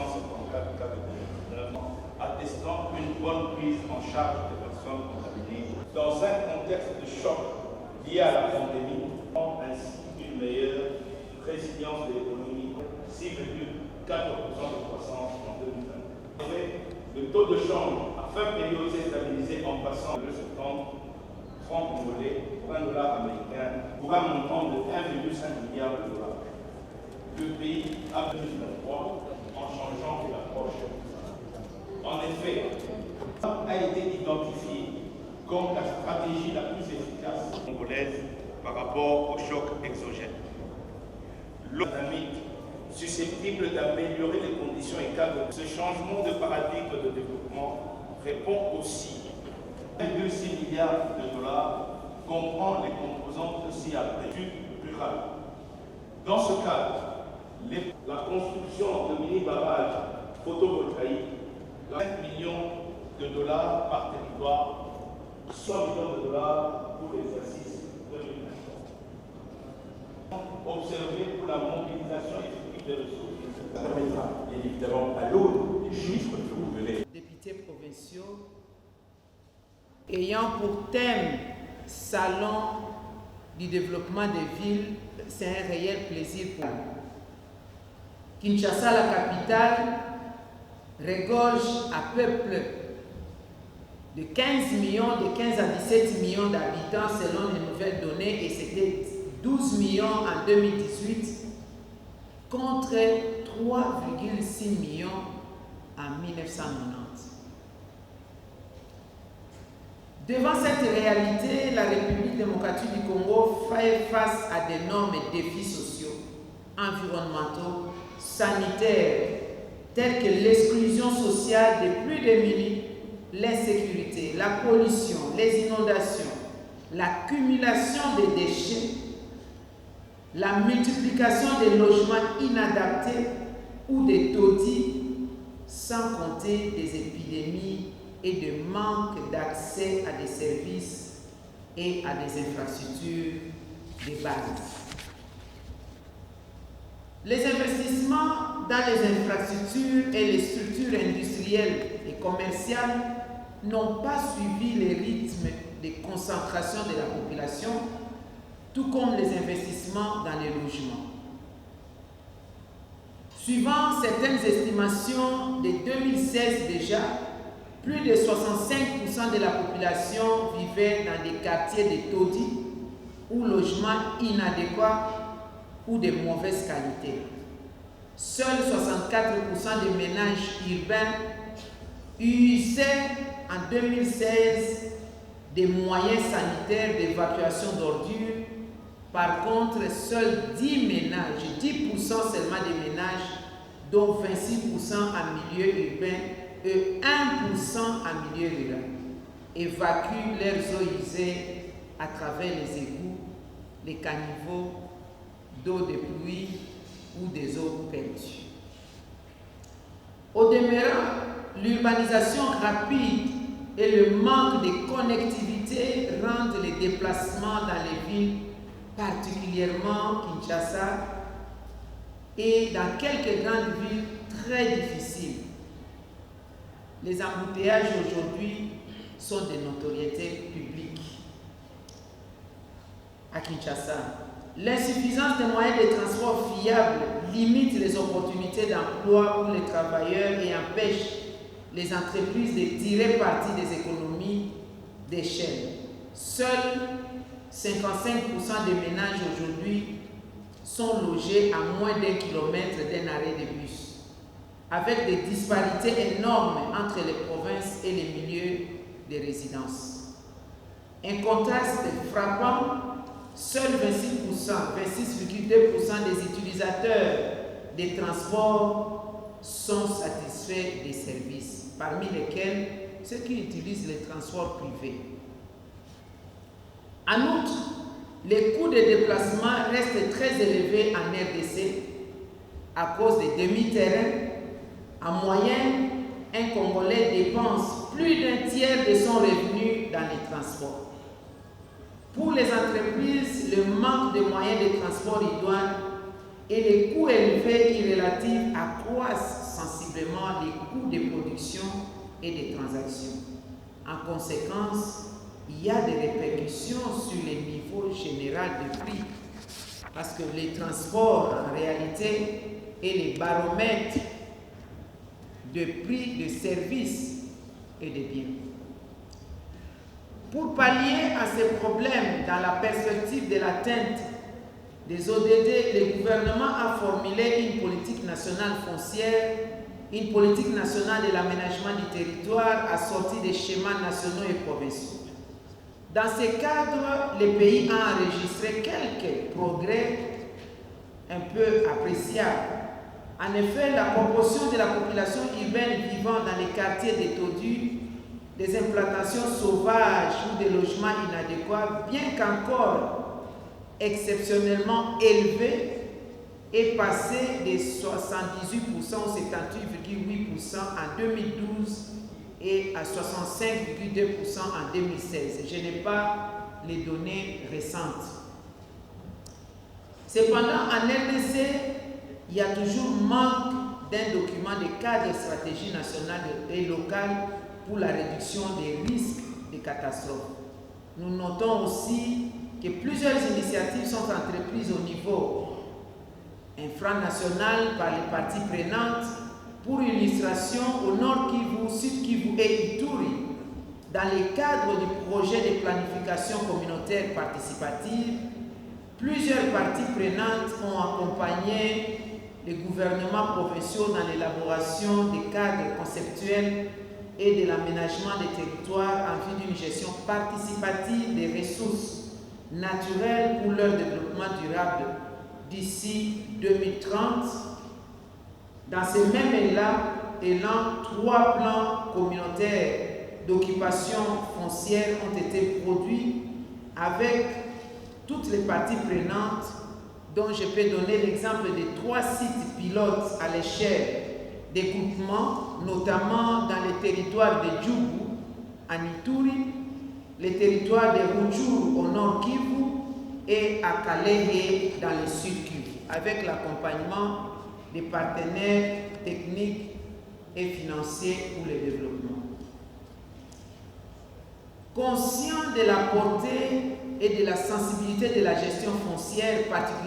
154 cas de Covid-19, attestant une bonne prise en charge des personnes contaminées. Dans un contexte de choc lié à la pandémie, ainsi qu'une meilleure résilience de l'économie, 6,4% de croissance en 2020. Le taux de change à fin période s'est stabilisé en passant le septembre franc congolais pour $1 américain pour un montant de 1,5 milliard de dollars. Le pays a 2023 en changeant l'approche. En effet, a été identifié comme la stratégie la plus efficace congolaise par rapport au choc exogène. Dynamique susceptible d'améliorer les conditions et cadres. Ce changement de paradigme de développement répond aussi à 1,6 milliard de dollars comprend les composantes ci-après rurales. Dans ce cadre, la construction de mini-barrages photovoltaïques, 5 millions de dollars par territoire, 100 millions de dollars pour l'exercice 2023. Observé pour la mobilisation effective des ressources. Ça permettra bien évidemment à l'aune des chiffres que vous venez. Députés provinciaux ayant pour thème Salon du développement des villes, c'est un réel plaisir pour nous. Kinshasa, la capitale, regorge à peuple de 15 à 17 millions d'habitants selon les nouvelles données, et c'était 12 millions en 2018 contre 3,6 millions en 1990. Devant cette réalité, la République démocratique du Congo fait face à d'énormes défis sociaux, environnementaux, sanitaires, tels que l'exclusion sociale des plus démunis, l'insécurité, la pollution, les inondations, l'accumulation des déchets, la multiplication des logements inadaptés ou des taudis, sans compter des épidémies et de manque d'accès à des services et à des infrastructures de base. Les investissements dans les infrastructures et les structures industrielles et commerciales n'ont pas suivi les rythmes de concentration de la population, tout comme les investissements dans les logements. Suivant certaines estimations de 2016 déjà, plus de 65% de la population vivait dans des quartiers de taudis ou logements inadéquats ou de mauvaise qualité. Seuls 64% des ménages urbains usaient en 2016 des moyens sanitaires d'évacuation d'ordures. Par contre, seuls 10% seulement des ménages, dont 26% en milieu urbain et 1% en milieu rural, évacuent leurs eaux usées à travers les égouts, les caniveaux d'eau de pluie ou des eaux perdues. Au demeurant, l'urbanisation rapide et le manque de connectivité rendent les déplacements dans les villes, particulièrement Kinshasa et dans quelques grandes villes, très difficiles. Les embouteillages aujourd'hui sont de notoriété publique. À Kinshasa, l'insuffisance des moyens de transport fiables limite les opportunités d'emploi pour les travailleurs et empêche les entreprises de tirer parti des économies d'échelle. Seuls 55% des ménages aujourd'hui sont logés à moins d'1 kilomètre d'un arrêt de bus, avec des disparités énormes entre les provinces et les milieux de résidence. Un contraste frappant, seuls 26,2% des utilisateurs des transports sont satisfaits des services, parmi lesquels ceux qui utilisent les transports privés. En outre, les coûts de déplacement restent très élevés en RDC à cause des demi-terrains. En moyenne, un Congolais dépense plus d'un tiers de son revenu dans les transports. Pour les entreprises, le manque de moyens de transport idoines et les coûts élevés et relatifs accroissent sensiblement les coûts de production et des transactions. En conséquence, il y a des répercussions sur les niveaux général de prix parce que les transports en réalité est les baromètres de prix de services et de biens. Pour pallier à ces problèmes dans la perspective de l'atteinte des ODD, le gouvernement a formulé une politique nationale foncière, une politique nationale de l'aménagement du territoire assortie des schémas nationaux et provinciaux. Dans ce cadre, le pays a enregistré quelques progrès un peu appréciables. En effet, la proportion de la population urbaine vivant dans les quartiers détendus, des implantations sauvages ou des logements inadéquats, bien qu'encore exceptionnellement élevée, est passée de 78% au 78,8% en 2012 et à 65,2% en 2016. Je n'ai pas les données récentes. Cependant, en RDC, il y a toujours manque d'un document de cadre de stratégie nationale et locale pour la réduction des risques de catastrophes. Nous notons aussi que plusieurs initiatives sont entreprises au niveau infranational par les parties prenantes. Pour illustration, au Nord Kivu, Sud Kivu et Ituri, dans le cadre du projet de planification communautaire participative, plusieurs parties prenantes ont accompagné les gouvernements provinciaux dans l'élaboration des cadres conceptuels et de l'aménagement des territoires en vue d'une gestion participative des ressources naturelles pour leur développement durable d'ici 2030. Dans ce même élan, 3 plans communautaires d'occupation foncière ont été produits avec toutes les parties prenantes, dont je peux donner l'exemple de 3 sites pilotes à l'échelle des groupements, notamment dans les territoires de Djougou, en Ituri, les territoires de Rutshuru au Nord Kivu et à Kalehe dans le Sud Kivu, avec l'accompagnement des partenaires techniques et financiers pour le développement. Conscient de la portée et de la sensibilité de la gestion foncière, particulièrement